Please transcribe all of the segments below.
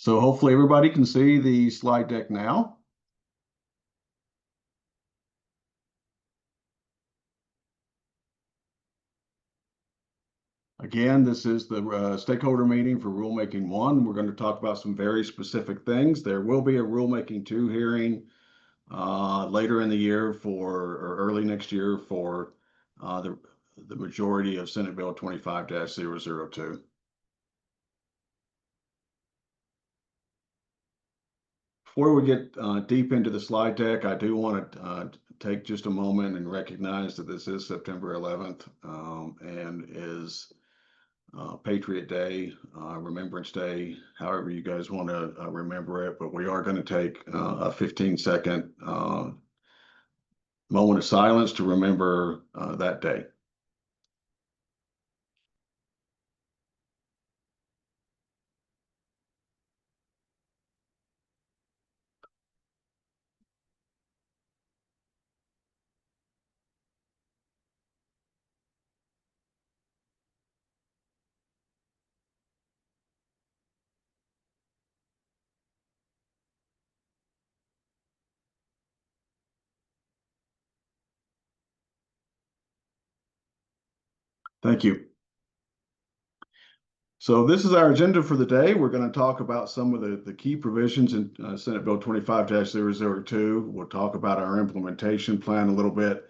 So hopefully everybody can see the slide deck now. Again, this is the stakeholder meeting for Rulemaking 1. We're going to talk about some very specific things. There will be a Rulemaking 2 hearing later in the year or early next year for the majority of Senate Bill 25-002. Before we get deep into the slide deck, I do want to take just a moment and recognize that this is September 11th and is Patriot Day, Remembrance Day, however you guys want to remember it. But we are going to take a 15-second moment of silence to remember that day. Thank you. So this is our agenda for the day. We're going to talk about some of the key provisions in Senate Bill 25-002. We'll talk about our implementation plan a little bit.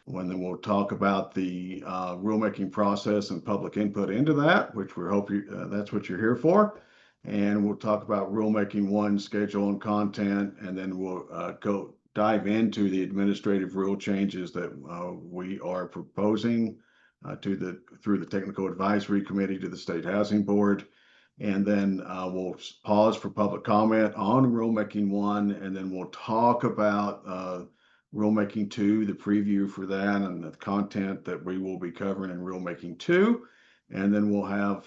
And then we'll talk about the rulemaking process and public input into that, which we hope that's what you're here for. And we'll talk about Rulemaking 1 schedule and content, and then we'll go dive into the administrative rule changes that we are proposing through the Technical Advisory Committee to the State Housing Board. And then we'll pause for public comment on Rulemaking 1, and then we'll talk about Rulemaking 2, the preview for that, and the content that we will be covering in Rulemaking 2. And then we'll have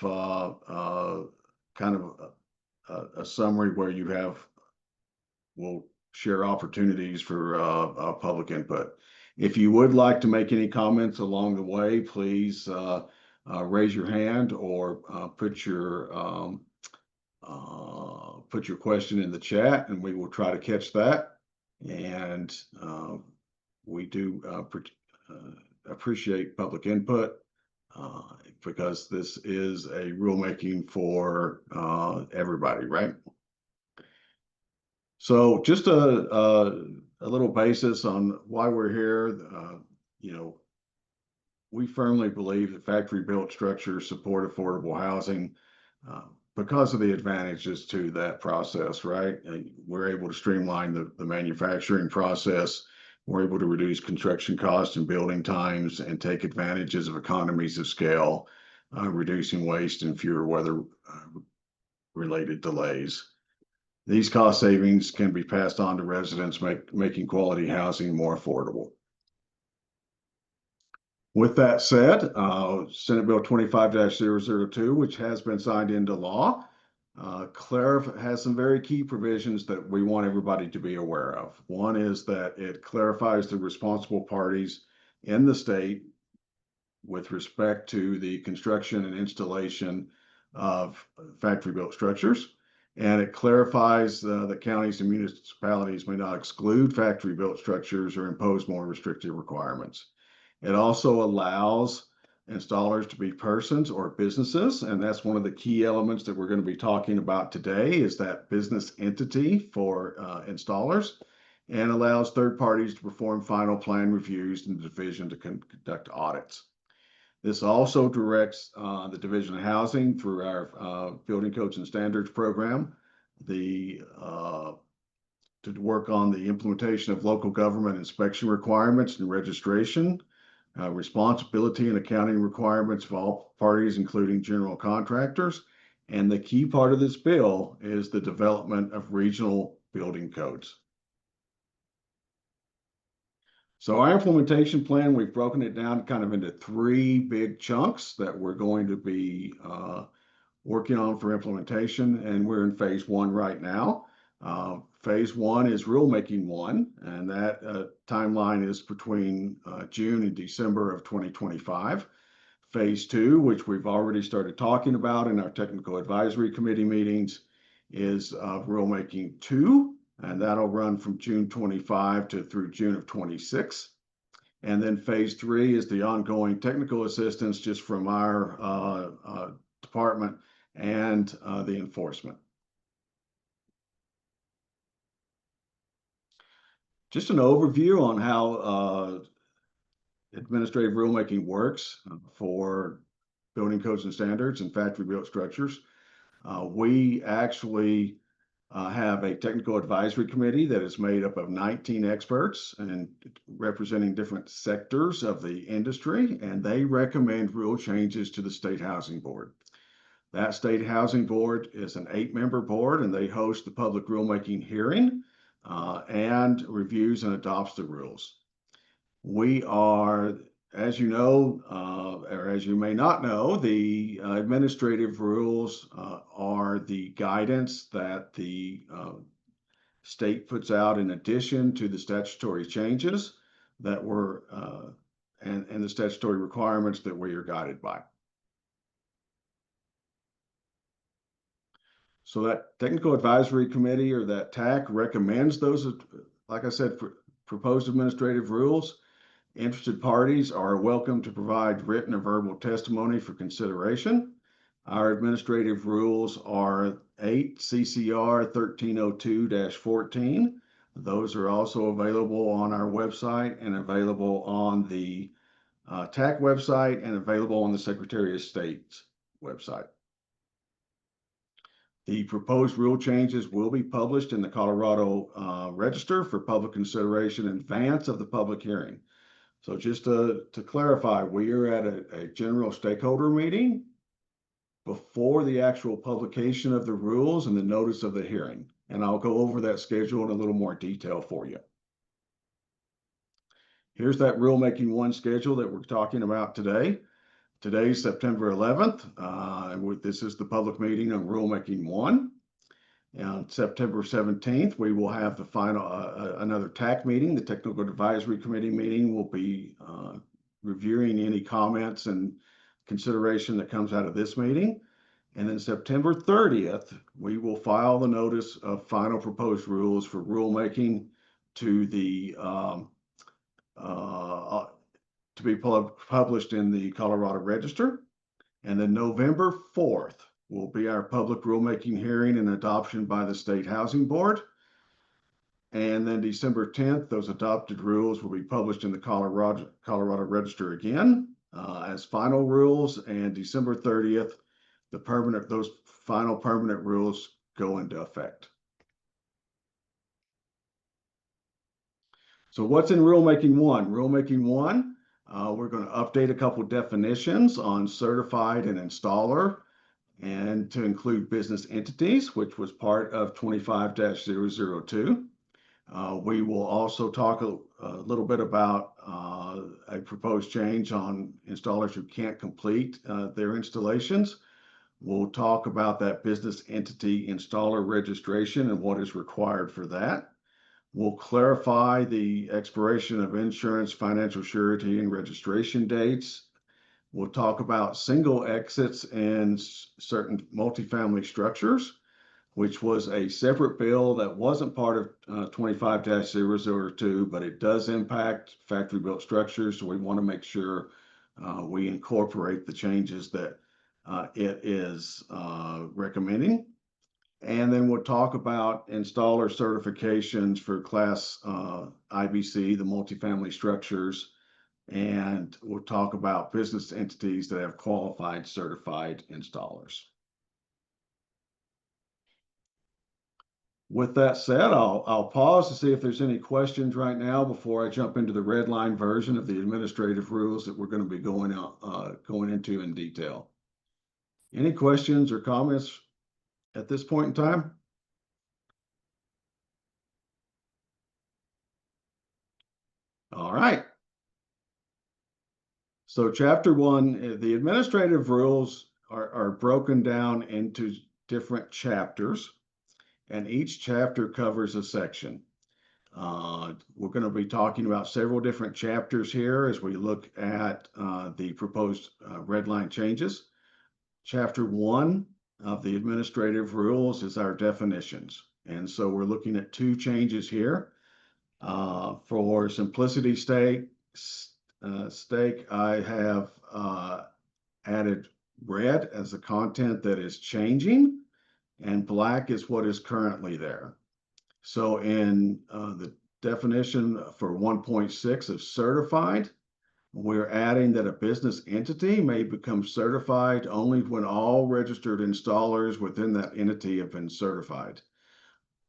kind of a summary where we'll share opportunities for public input. If you would like to make any comments along the way, please raise your hand or put your question in the chat, and we will try to catch that. And we do appreciate public input because this is a rulemaking for everybody, right? So just a little basis on why we're here. We firmly believe that factory-built structures support affordable housing because of the advantages to that process, right? We're able to streamline the manufacturing process. We're able to reduce construction costs and building times and take advantages of economies of scale, reducing waste and fewer weather-related delays. These cost savings can be passed on to residents, making quality housing more affordable. With that said, Senate Bill 25-002, which has been signed into law, has some very key provisions that we want everybody to be aware of. One is that it clarifies the responsible parties in the state with respect to the construction and installation of factory-built structures. And it clarifies that counties and municipalities may not exclude factory-built structures or impose more restrictive requirements. It also allows installers to be persons or businesses, and that's one of the key elements that we're going to be talking about today is that business entity for installers, and allows third parties to perform final plan reviews and the division to conduct audits. This also directs the Division of Housing through our Building Codes and Standards program to work on the implementation of local government inspection requirements and registration, responsibility and accounting requirements of all parties, including general contractors. And the key part of this bill is the development of regional building codes. So our implementation plan, we've broken it down kind of into three big chunks that we're going to be working on for implementation, and we're in phase 1 right now. Phase 1 is Rulemaking 1, and that timeline is between June and December of 2025. Phase 2, which we've already started talking about in our Technical Advisory Committee meetings, is Rulemaking 2, and that'll run from June 25 to through June of 26. And then phase 3 is the ongoing technical assistance just from our department and the enforcement. Just an overview on how administrative rulemaking works for building codes and standards and factory built structures. We actually have a technical advisory committee that is made up of 19 experts and representing different sectors of the industry, and they recommend rule changes to the State Housing Board. That State Housing Board is an 8-member board, and they host the public rulemaking hearing and reviews and adopts the rules. We are, as you know, or as you may not know, the administrative rules are the guidance that the state puts out in addition to the statutory changes that were and the statutory requirements that we are guided by. So that Technical Advisory Committee, or that TAC, recommends those, like I said, proposed administrative rules. Interested parties are welcome to provide written or verbal testimony for consideration. Our administrative rules are 8 CCR 1302-14. Those are also available on our website and available on the TAC website and available on the Secretary of State's website. The proposed rule changes will be published in the Colorado Register for public consideration in advance of the public hearing. So just to clarify, we are at a general stakeholder meeting before the actual publication of the rules and the notice of the hearing. And I'll go over that schedule in a little more detail for you. Here's that Rulemaking 1 schedule that we're talking about today. Today's September 11th. This is the public meeting on Rulemaking 1. On September 17th, we will have the final another TAC meeting. The Technical Advisory Committee meeting will be reviewing any comments and consideration that comes out of this meeting. And then September 30th, we will file the notice of final proposed rules for rulemaking to the to be published in the Colorado Register. And then November 4th will be our public rulemaking hearing and adoption by the State Housing Board. And then December 10th, those adopted rules will be published in the Colorado Register again as final rules. And December 30th, those final permanent rules go into effect. So what's in Rulemaking 1? Rulemaking 1, we're going to update a couple definitions on certified and installer, and to include business entities, which was part of 25-002. We will also talk a little bit about a proposed change on installers who can't complete their installations. We'll talk about that business entity installer registration and what is required for that. We'll clarify the expiration of insurance, financial surety, and registration dates. We'll talk about single exits in certain multifamily structures, which was a separate bill that wasn't part of 25-002, but it does impact factory built structures. So we want to make sure we incorporate the changes that it is recommending. And then we'll talk about installer certifications for Class IBC, the multifamily structures. And we'll talk about business entities that have qualified certified installers. With that said, I'll pause to see if there's any questions right now before I jump into the red line version of the administrative rules that we're going to be going into in detail. Any questions or comments at this point in time? All right. So chapter 1, the administrative rules are broken down into different chapters, and each chapter covers a section. We're going to be talking about several different chapters here as we look at the proposed red line changes. Chapter 1 of the administrative rules is our definitions. And so we're looking at two changes here. For simplicity's sake, I have added red as the content that is changing, and black is what is currently there. So in the definition for 1.6 of certified, we're adding that a business entity may become certified only when all registered installers within that entity have been certified.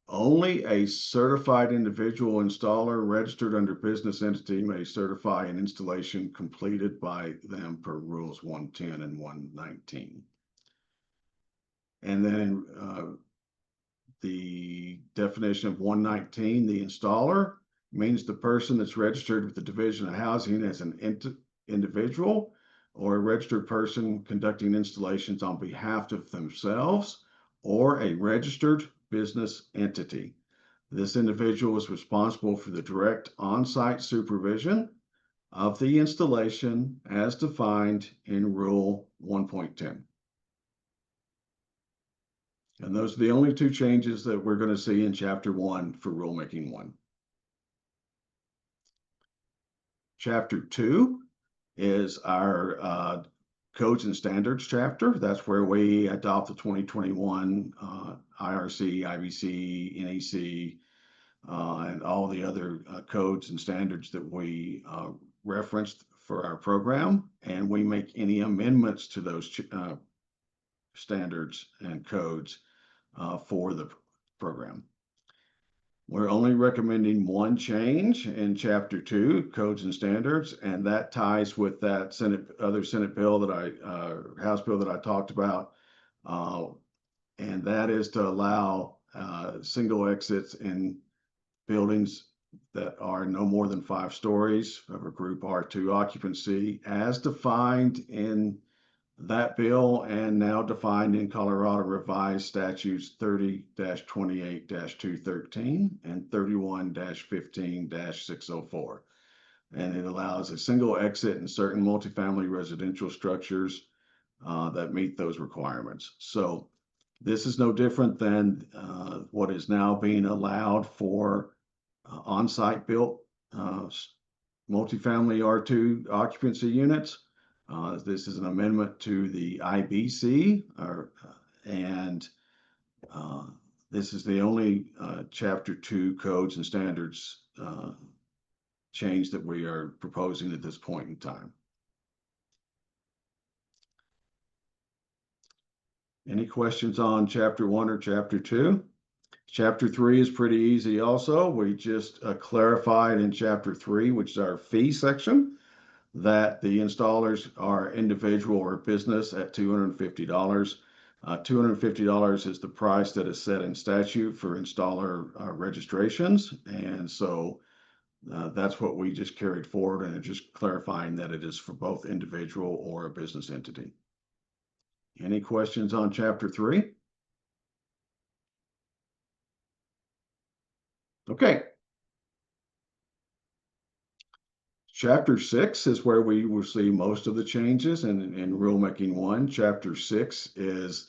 Only a certified individual installer registered under business entity may certify an installation completed by them per rules 110 and 119. And then the definition of 119, the installer means the person that's registered with the Division of Housing as an individual or a registered person conducting installations on behalf of themselves or a registered business entity. This individual is responsible for the direct on-site supervision of the installation as defined in Rule 1.10. And those are the only two changes that we're going to see in Chapter 1 for Rulemaking 1. Chapter 2 is our Codes and Standards chapter. That's where we adopt the 2021 IRC, IBC, NEC, and all the other codes and standards that we referenced for our program. And we make any amendments to those standards and codes for the program. We're only recommending one change in Chapter 2, Codes and Standards, and that ties with that other Senate bill that House bill that I talked about, and that is to allow single exits in buildings that are no more than 5 stories of a Group R2 occupancy, as defined in that bill and now defined in Colorado Revised Statutes 30-28-213 and 31-15-604. And it allows a single exit in certain multifamily residential structures that meet those requirements. So this is no different than what is now being allowed for on-site built multifamily R2 occupancy units. This is an amendment to the IBC, and this is the only Chapter 2 Codes and Standards change that we are proposing at this point in time. Any questions on Chapter 1 or Chapter 2? Chapter 3 is pretty easy also. We just clarified in Chapter 3, which is our fee section, that the installers are individual or business at $250. $250 is the price that is set in statute for installer registrations. And so that's what we just carried forward, and just clarifying that it is for both individual or a business entity. Any questions on Chapter 3? Okay. Chapter 6 is where we will see most of the changes in Rulemaking 1. Chapter 6 is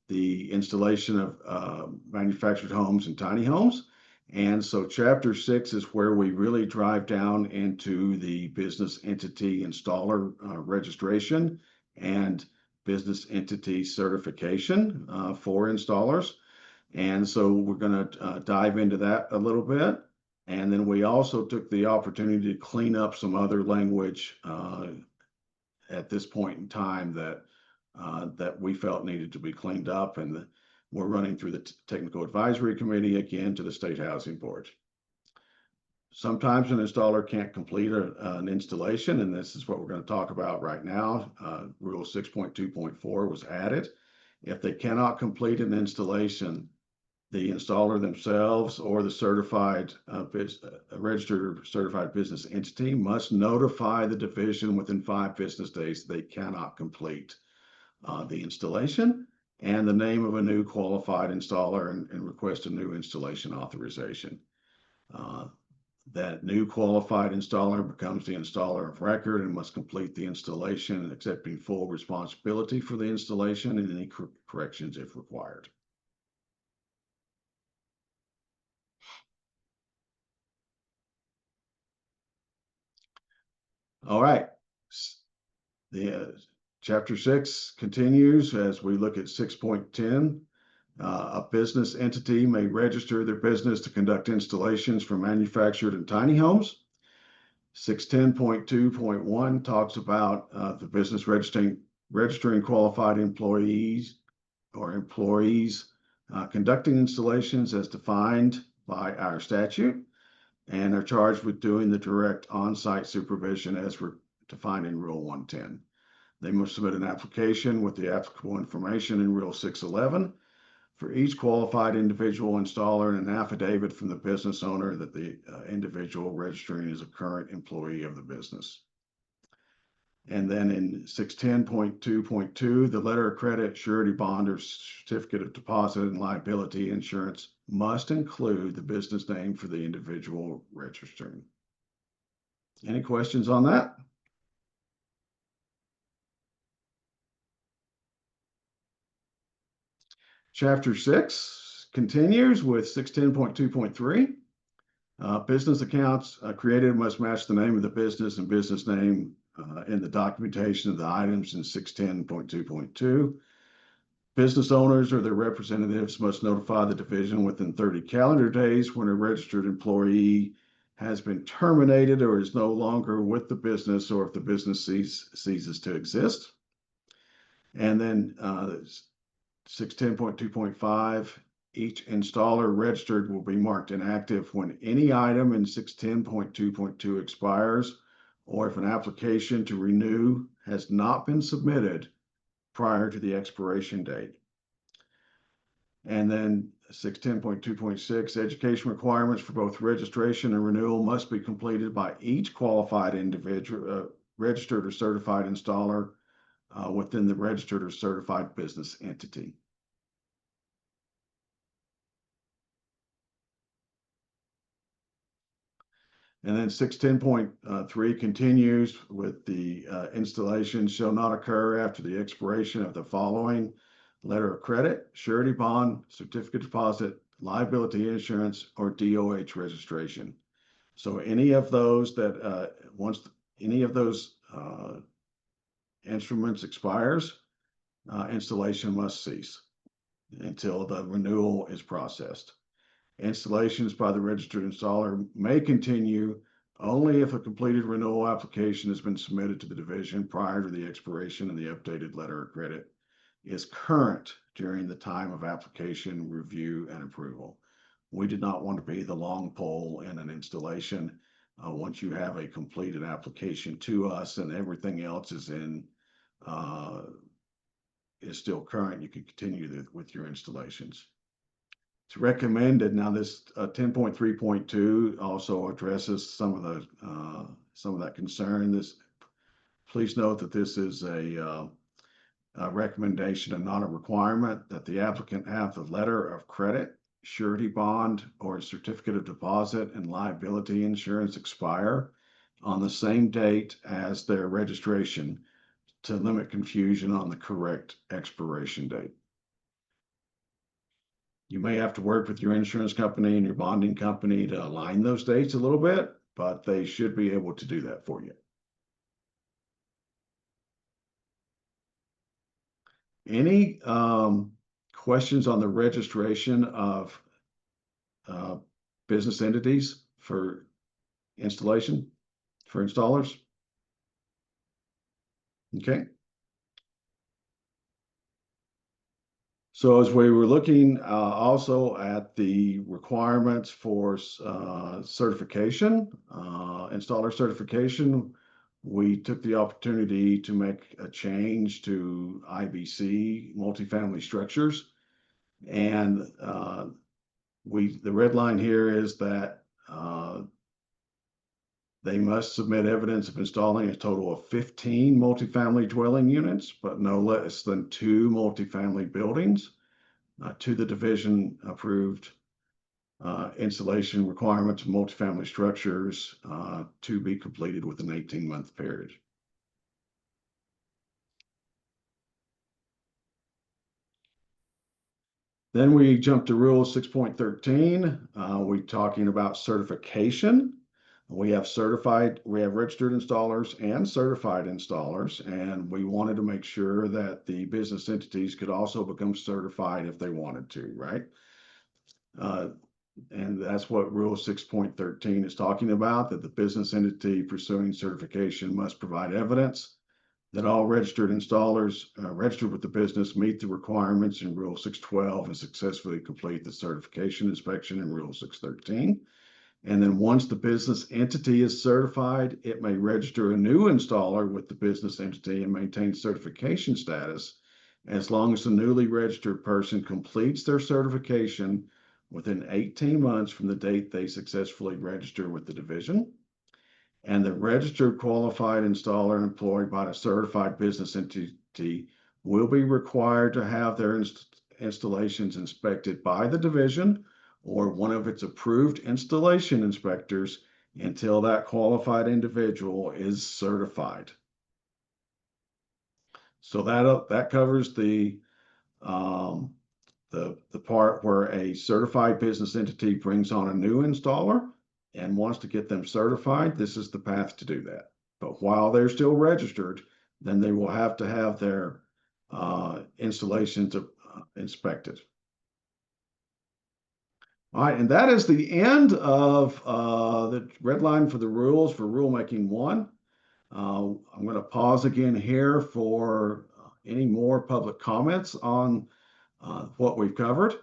the installation of manufactured homes and tiny homes. And so Chapter 6 is where we really drive down into the business entity installer registration and business entity certification for installers. And so we're going to dive into that a little bit. And then we also took the opportunity to clean up some other language at this point in time that we felt needed to be cleaned up. And we're running through the Technical Advisory Committee again to the State Housing Board. Sometimes an installer can't complete an installation, and this is what we're going to talk about right now. Rule 6.2.4 was added. If they cannot complete an installation, the installer themselves or the registered or certified business entity must notify the division within 5 business days they cannot complete the installation, and the name of a new qualified installer, and request a new installation authorization. That new qualified installer becomes the installer of record and must complete the installation, accepting full responsibility for the installation and any corrections if required. All right. The Chapter 6 continues as we look at 6.10. A business entity may register their business to conduct installations for manufactured and tiny homes. 610.2.1 talks about the business registering qualified employees conducting installations as defined by our statute and are charged with doing the direct on-site supervision as defined in Rule 110. They must submit an application with the applicable information in Rule 611 for each qualified individual installer and an affidavit from the business owner that the individual registering is a current employee of the business. And then in 610.2.2, the letter of credit, surety bond, or certificate of deposit and liability insurance must include the business name for the individual registering. Any questions on that? Chapter 6 continues with 610.2.3. Business accounts created must match the name of the business and business name in the documentation of the items in 610.2.2. Business owners or their representatives must notify the division within 30 calendar days when a registered employee has been terminated or is no longer with the business, or if the business ceases to exist. And then 610.2.5, each installer registered will be marked inactive when any item in 610.2.2 expires, or if an application to renew has not been submitted prior to the expiration date. And then 610.2.6, education requirements for both registration and renewal must be completed by each qualified individual, registered or certified installer within the registered or certified business entity. And then 610.3 continues with the installation shall not occur after the expiration of the following: letter of credit, surety bond, certificate deposit, liability insurance, or DOH registration. So any of those that once any of those instruments expires, installation must cease until the renewal is processed. Installations by the registered installer may continue only if a completed renewal application has been submitted to the division prior to the expiration and the updated letter of credit is current during the time of application, review, and approval. We did not want to be the long pole in an installation. Once you have a completed application to us and everything else is still current, you can continue with your installations. It's recommended. Now, this 10.3.2 also addresses some of that concern. Please note that this is a recommendation and not a requirement that the applicant have the letter of credit, surety bond, or certificate of deposit and liability insurance expire on the same date as their registration to limit confusion on the correct expiration date. You may have to work with your insurance company and your bonding company to align those dates a little bit, but they should be able to do that for you. Any questions on the registration of business entities for installation, for installers? Okay. So as we were looking also at the requirements for certification, installer certification, we took the opportunity to make a change to IBC multifamily structures. And the red line here is that they must submit evidence of installing a total of 15 multifamily dwelling units, but no less than 2 multifamily buildings to the division approved installation requirements of multifamily structures to be completed within an 18-month period. Then we jump to Rule 6.13. We're talking about certification. We have registered installers and certified installers, and we wanted to make sure that the business entities could also become certified if they wanted to, right? And that's what Rule 6.13 is talking about, that the business entity pursuing certification must provide evidence that all registered installers registered with the business meet the requirements in Rule 612 and successfully complete the certification inspection in Rule 613. And then once the business entity is certified, it may register a new installer with the business entity and maintain certification status as long as the newly registered person completes their certification within 18 months from the date they successfully register with the division. And the registered qualified installer employed by the certified business entity will be required to have their installations inspected by the division or one of its approved installation inspectors until that qualified individual is certified. So that covers the part where a certified business entity brings on a new installer and wants to get them certified. This is the path to do that. But while they're still registered, then they will have to have their installations inspected. All right, and that is the end of the red line for the rules for rulemaking 1. I'm going to pause again here for any more public comments on what we've covered.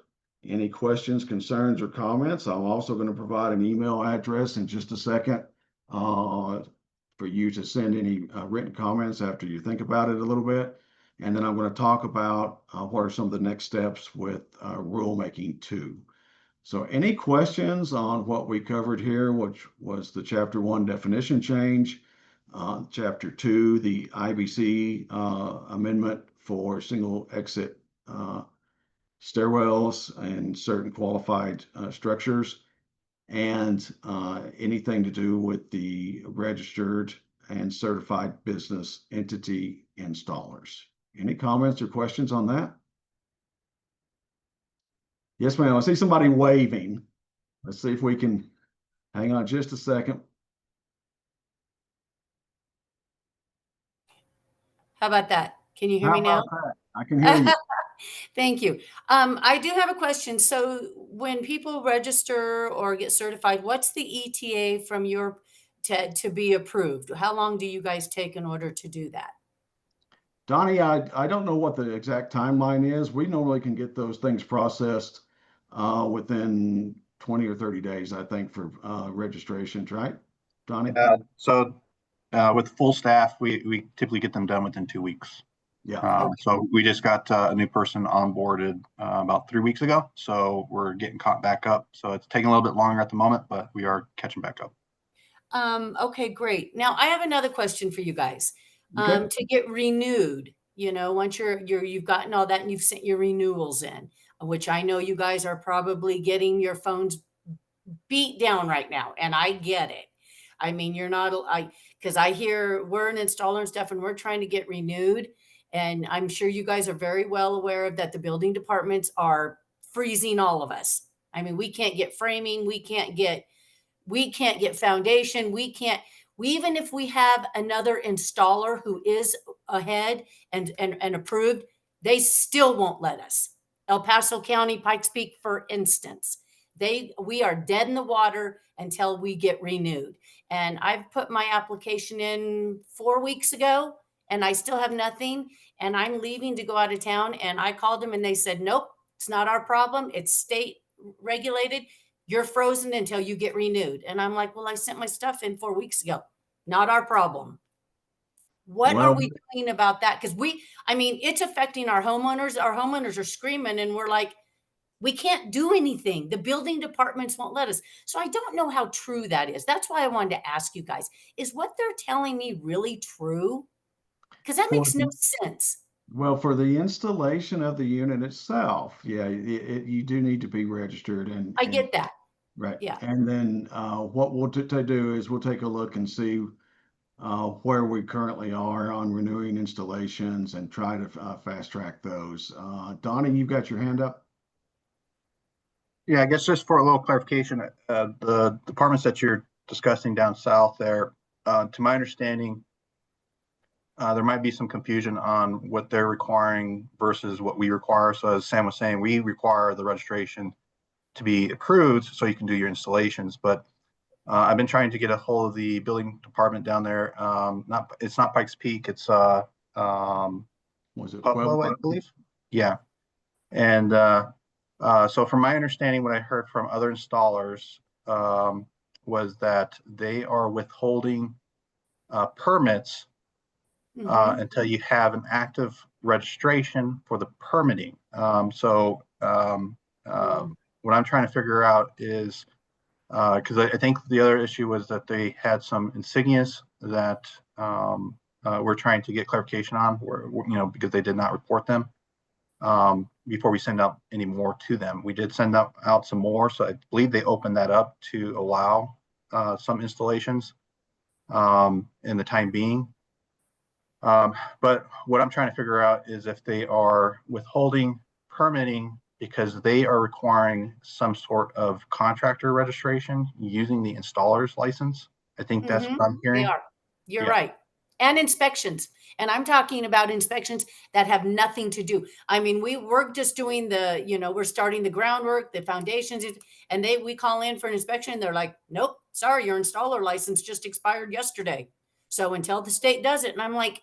Any questions, concerns, or comments? I'm also going to provide an email address in just a second for you to send any written comments after you think about it a little bit. And then I'm going to talk about what are some of the next steps with rulemaking 2. So any questions on what we covered here, which was the Chapter 1 definition change, Chapter 2, the IBC amendment for single exit stairwells and certain qualified structures, and anything to do with the registered and certified business entity installers. Any comments or questions on that? Yes, ma'am. I see somebody waving. Let's see if we can hang on just a second. How about that? Can you hear me now? I can hear you. Thank you. I do have a question. So when people register or get certified, what's the ETA from your to be approved? How long do you guys take in order to do that? Donnie, I don't know what the exact timeline is. We normally can get those things processed within 20 or 30 days, I think, for registrations, right, Donnie? So with full staff, we typically get them done within 2 weeks. Yeah. So we just got a new person onboarded about 3 weeks ago. So we're getting caught back up. So it's taking a little bit longer at the moment, but we are catching back up. Okay, great. Now I have another question for you guys. Okay. To get renewed, once you've gotten all that and you've sent your renewals in, which I know you guys are probably getting your phones beat down right now, and I get it. I mean, because I hear we're an installer and stuff, and we're trying to get renewed. And I'm sure you guys are very well aware of that. The building departments are freezing all of us. I mean, we can't get framing. We can't get foundation. Even if we have another installer who is ahead and approved, they still won't let us. El Paso County, Pikes Peak, for instance, we are dead in the water until we get renewed. And I've put my application in 4 weeks ago, and I still have nothing. And I'm leaving to go out of town. And I called them and they said, nope, it's not our problem. It's state regulated. You're frozen until you get renewed. And I'm like, well, I sent my stuff in 4 weeks ago. Not our problem. What are we doing about that? Because it's affecting our homeowners. Our homeowners are screaming and we're like, we can't do anything. The building departments won't let us. So I don't know how true that is. That's why I wanted to ask you guys, is what they're telling me really true? Because that makes no sense. Well, for the installation of the unit itself, yeah, you do need to be registered. And I get that. Right. Yeah. And then what we'll do is we'll take a look and see where we currently are on renewing installations and try to fast track those. Donnie, you've got your hand up. Yeah, I guess just for a little clarification, the departments that you're discussing down south there, to my understanding, there might be some confusion on what they're requiring versus what we require. So as Sam was saying, we require the registration to be approved so you can do your installations. But I've been trying to get a hold of the building department down there. It's not Pikes Peak. It's Was it Pueblo, I believe. Yeah. And so from my understanding, what I heard from other installers was that they are withholding permits Mhm. until you have an active registration for the permitting. What I'm trying to figure out is, because I think the other issue was that they had some insignias that we're trying to get clarification on, because they did not report them before we send out any more to them. We did send out some more, so I believe they opened that up to allow some installations in the time being. But what I'm trying to figure out is if they are withholding permitting because they are requiring some sort of contractor registration using the installer's license. I think that's what I'm They hearing. are. You're Yeah. right. And inspections. And I'm talking about inspections that have nothing to do. I mean, we're just doing we're starting the groundwork, the foundations, and we call in for an inspection. They're like, nope, sorry, your installer license just expired yesterday. So until the state does it. And I'm like,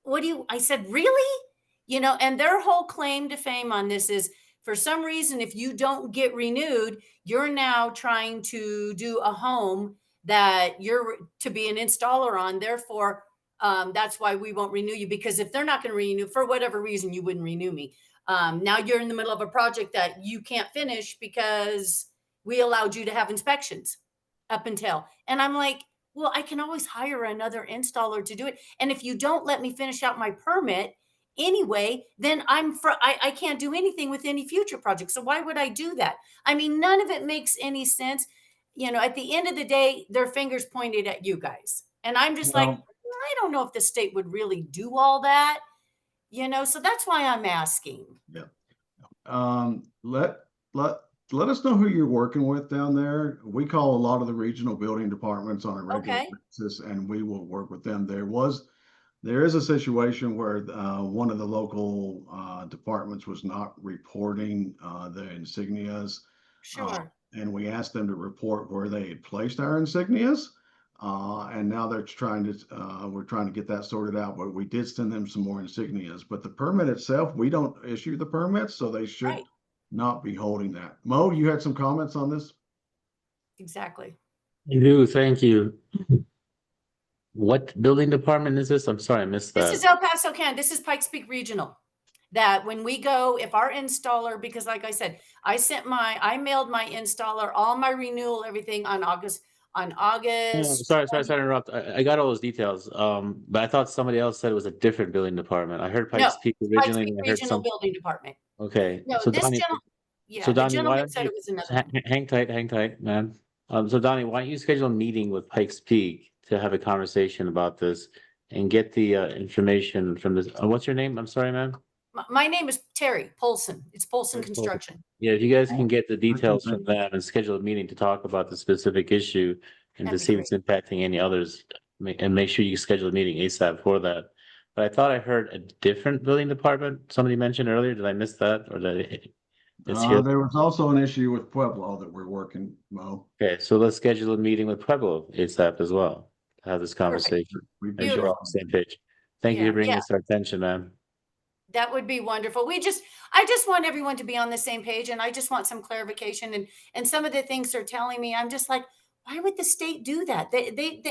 I said, really? And their whole claim to fame on this is for some reason, if you don't get renewed, you're now trying to do a home that you're to be an installer on. Therefore, that's why we won't renew you, because if they're not going to renew for whatever reason, you wouldn't renew me. Now you're in the middle of a project that you can't finish because we allowed you to have inspections up until. And I'm like, well, I can always hire another installer to do it. And if you don't let me finish out my permit anyway, then I can't do anything with any future projects. So why would I do that? I mean, none of it makes any sense. At the end of the day, their fingers pointed at you guys. And I'm just like, Well, I don't know if the state would really do all that, so that's why I'm asking. yeah. Let let us know who you're working with down there. We call a lot of the regional building departments on a regular Okay. basis, and we will work with them. There is a situation where one of the local departments was not reporting the insignias, Sure. and we asked them to report where they had placed our insignias. And now we're trying to get that sorted out, but we did send them some more insignias. But the permit itself, we don't issue the permits, so they should Right. not be holding that. Mo, you had some comments on this? Exactly. I do, thank you. What building department is this? I'm sorry, I missed This that. is El Paso County. This is Pikes Peak Regional. That when we go, if our installer, because like I said, I mailed my installer all my renewal, everything on August. Sorry to interrupt. I got all those details. But I thought somebody else said it was a different building department. I heard No, Pikes Peak Pikes originally, Peak and I heard Regional some. Building Department. Okay, No, so this Donnie, gentleman, so the Donnie, why gentleman don't said you it was another one. hang tight, man. So Donnie, why don't you schedule a meeting with Pikes Peak to have a conversation about this and get the information from this. What's your name? I'm sorry, man. My name is Terry Polson. It's Polson Terry Polson. Construction. Yeah, if you guys can get the details from them and schedule a meeting to talk about the specific issue and to That'd be see if it's impacting any others, and make sure you schedule a meeting ASAP for that. But I thought I heard a different building department somebody mentioned earlier. Did I miss that, or did it's here? There was also an issue with Pueblo that we're working, Mo. Okay, so let's schedule a meeting with Pueblo ASAP as well to have this conversation. We've Make sure we're all on the same page. Thank you Yeah, for bringing yeah. this to our attention, man. That would be wonderful. I just want everyone to be on the same page, and I just want some clarification. And some of the things they're telling me, I'm just like, why would the state do that?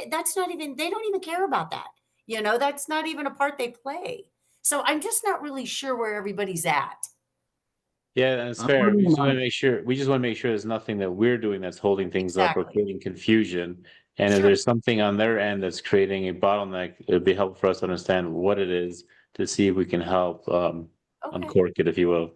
That's not even, they don't even care about that. That's not even a part they play. So I'm just not really sure where everybody's at. Yeah, that's I'm fair. putting We just them want on- to make sure, there's nothing that we're doing that's holding things up or Exactly. creating confusion. And if Sure. there's something on their end that's creating a bottleneck, it'd be helpful for us to understand what it is to see if we can help Okay. uncork it, if you will.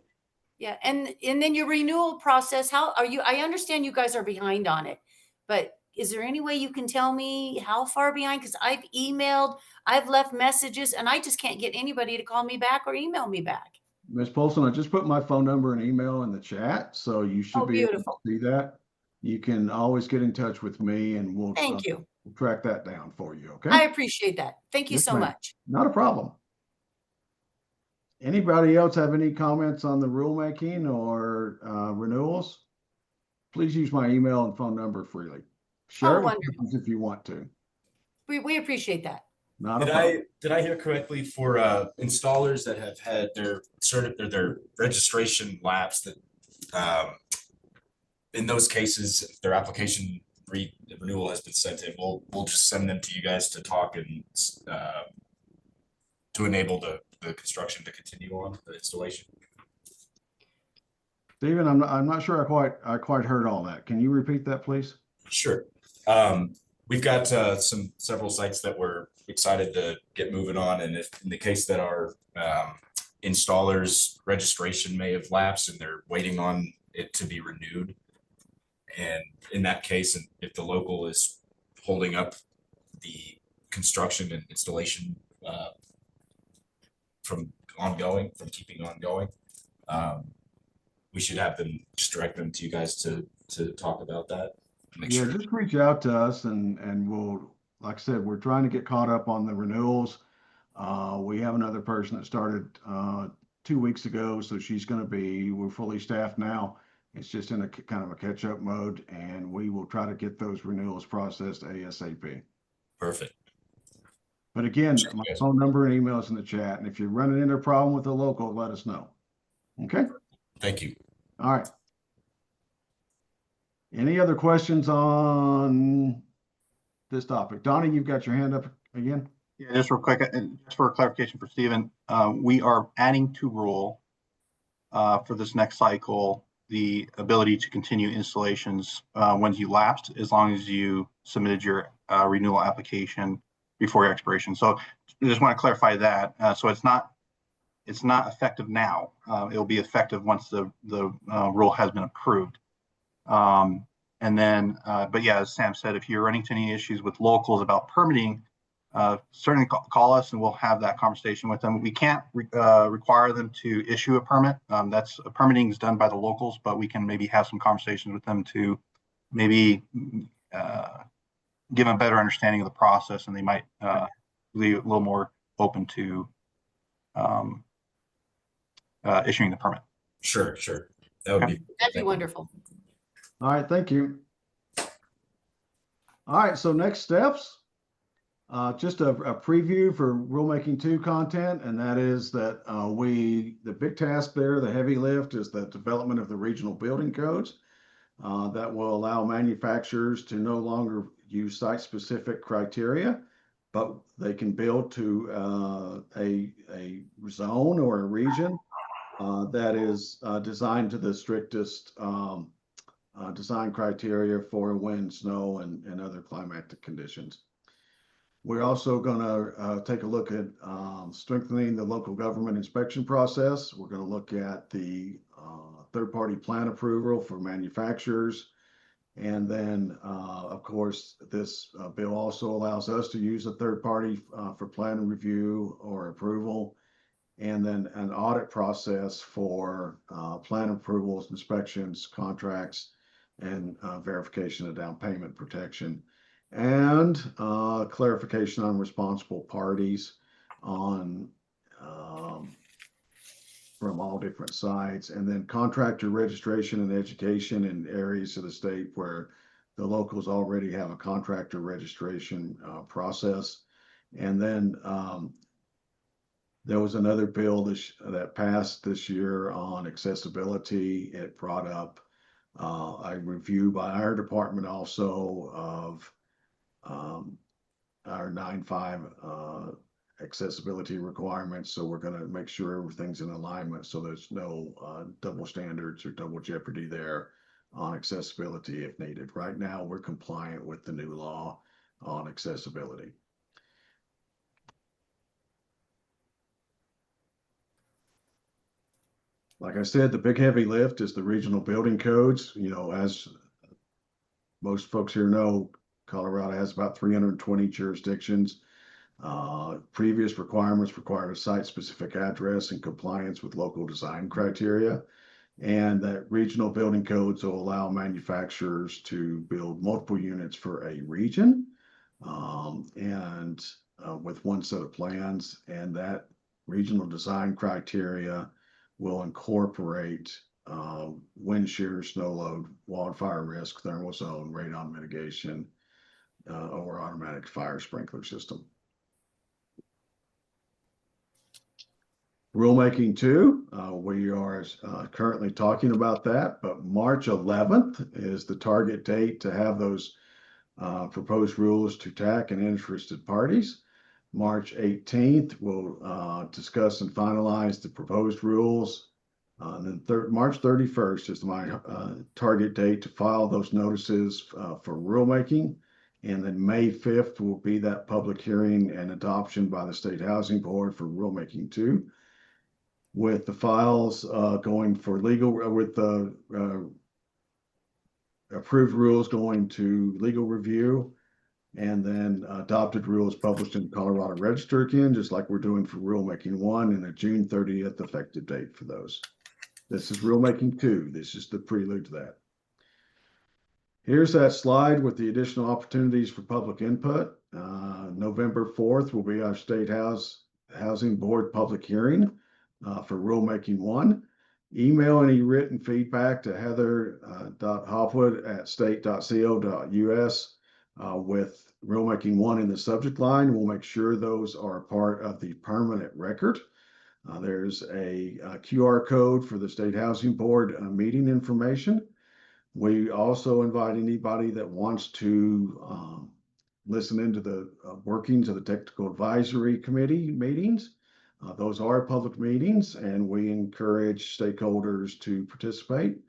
Yeah, and then your renewal process, how are you? I understand you guys are behind on it, but is there any way you can tell me how far behind? Because I've emailed, I've left messages, and I just can't get anybody to call me back or email me back. Ms. Polson, I just put my phone number and email in the chat, so you should Oh, be able to beautiful. see that. You can always get in touch with me and we'll Thank you. track that down for you, I okay? appreciate that. Thank you Yes, so ma'am. much. Not a problem. Anybody else have any comments on the rulemaking or renewals? Please use my email and phone number freely. Share it with wonderful. others if you want to. We appreciate that. Not a problem. Did I hear correctly for installers that have had their registration lapse that in those cases, if their application renewal has been sent in, we'll just send them to you guys to talk and to enable the construction to continue on the installation. Stephen, I'm not sure I quite heard all that. Can you repeat that, please? Sure. We've got several sites that we're excited to get moving on, and if in the case that our installers registration may have lapsed and they're waiting on it to be renewed, and in that case, and if the local is holding up the construction and installation from keeping ongoing, we should have them just direct them to you guys to talk about that. Make Yeah, sure. just reach out to us and we'll, like I said, we're trying to get caught up on the renewals. We have another person that started 2 weeks ago, so we're fully staffed now. It's just in a kind of a catch-up mode, and we will try to get those renewals processed ASAP. Perfect. But again, Sure, my yes. phone number and email is in the chat, and if you're running into a problem with the local, let us know. Okay? Thank you. All right. Any other questions on this topic? Donnie, you've got your hand up again? Yeah, just real quick, and just for clarification for Stephen, we are adding to rule for this next cycle the ability to continue installations when you lapsed, as long as you submitted your renewal application before your expiration. So I just want to clarify that. So it's not effective now. It'll be effective once the rule has been approved. And then, but yeah, as Sam said, if you're running into any issues with locals about permitting, certainly call us and we'll have that conversation with them. We can't require them to issue a permit. Permitting is done by the locals, but we can maybe have some conversations with them to maybe give them a better understanding of the process, and they might be a little more open to issuing the permit. Sure. That would be. That'd be wonderful. All right, thank you. All right, so next steps. Just a preview for rulemaking 2 content, and that is that the big task there, the heavy lift, is the development of the regional building codes that will allow manufacturers to no longer use site-specific criteria, but they can build to a zone or a region that is designed to the strictest design criteria for wind, snow, and other climatic conditions. We're also going to take a look at strengthening the local government inspection process. We're going to look at the third-party plan approval for manufacturers. And then, of course, this bill also allows us to use a third party for plan review or approval. And then an audit process for plan approvals, inspections, contracts, and verification of down payment protection. And clarification on responsible parties from all different sides, and then contractor registration and education in areas of the state where the locals already have a contractor registration process. And then there was another bill that passed this year on accessibility. It brought up a review by our department also of our 9.5 accessibility requirements. So we're going to make sure everything's in alignment, so there's no double standards or double jeopardy there on accessibility if needed. Right now, we're compliant with the new law on accessibility. Like I said, the big heavy lift is the regional building codes. You know, as most folks here know, Colorado has about 320 jurisdictions. Previous requirements required a site-specific address and compliance with local design criteria. And that regional building codes will allow manufacturers to build multiple units for a region with one set of plans. And that regional design criteria will incorporate wind shear, snow load, wildfire risk, thermal zone, radon mitigation, or automatic fire sprinkler system. Rulemaking 2, we are currently talking about that, but March 11th is the target date to have those proposed rules to TAC and interested parties. March 18th, we'll discuss and finalize the proposed rules. And then March 31st is my target date to file those notices for rulemaking. And then May 5th will be that public hearing and adoption by the State Housing Board for rulemaking 2. With the files going for legal, with the approved rules going to legal review, and then adopted rules published in Colorado Register again, just like we're doing for rulemaking 1, and a June 30th effective date for those. This is rulemaking 2. This is the prelude to that. Here's that slide with the additional opportunities for public input. November 4th will be our State Housing Board public hearing for rulemaking 1. Email any written feedback to heather.hopwood@state.co.us with rulemaking 1 in the subject line. We'll make sure those are part of the permanent record. There's a QR code for the State Housing Board meeting information. We also invite anybody that wants to listen into the workings of the Technical Advisory Committee meetings. Those are public meetings, and we encourage stakeholders to participate.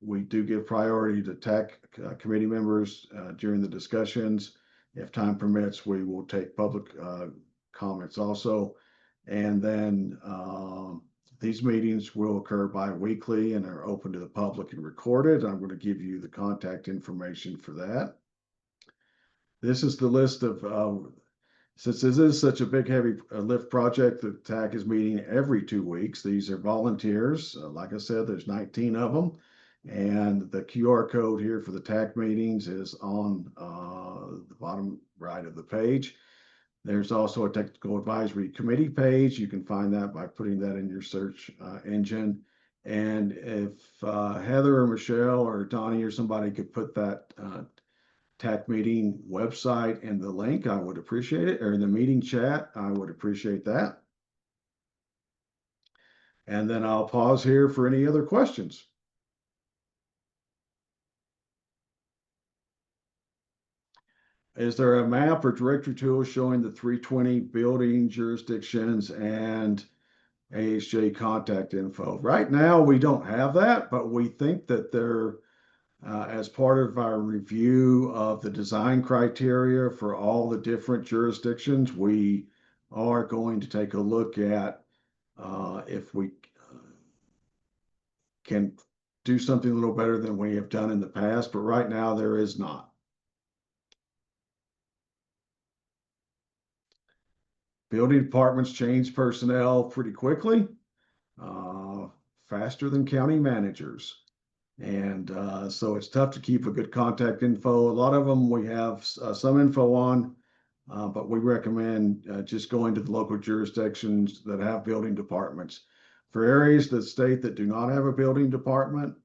We do give priority to TAC committee members during the discussions. If time permits, we will take public comments also. And then these meetings will occur bi-weekly and are open to the public and recorded. I'm going to give you the contact information for that. This is the list of since this is such a big, heavy lift project, the TAC is meeting every 2 weeks. These are volunteers. Like I said, there's 19 of them. And the QR code here for the TAC meetings is on the bottom right of the page. There's also a Technical Advisory Committee page. You can find that by putting that in your search engine. And if Heather or Michelle or Donnie or somebody could put that TAC meeting website and the link, I would appreciate it, or in the meeting chat, I would appreciate that. And then I'll pause here for any other questions. Is there a map or directory tool showing the 320 building jurisdictions and AHJ contact info? Right now, we don't have that, but we think that they're as part of our review of the design criteria for all the different jurisdictions, we are going to take a look at if we can do something a little better than we have done in the past, but right now there is not. Building departments change personnel pretty quickly, faster than county managers. And so it's tough to keep a good contact info. A lot of them we have some info on, but we recommend just going to the local jurisdictions that have building departments. For areas that state that do not have a building department,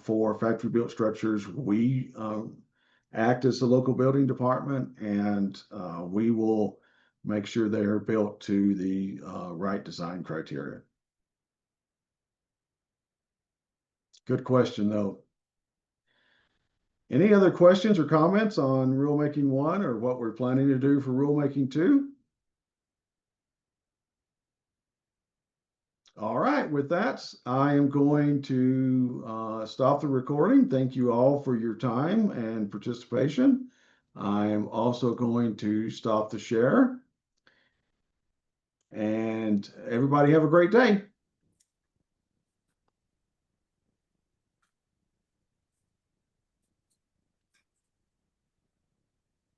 for factory built structures, we act as the local building department, and we will make sure they are built to the right design criteria. Good question, though. Any other questions or comments on Rulemaking 1 or what we're planning to do for Rulemaking 2? All right, with that, I am going to stop the recording. Thank you all for your time and participation. I am also going to stop the share. And everybody have a great day.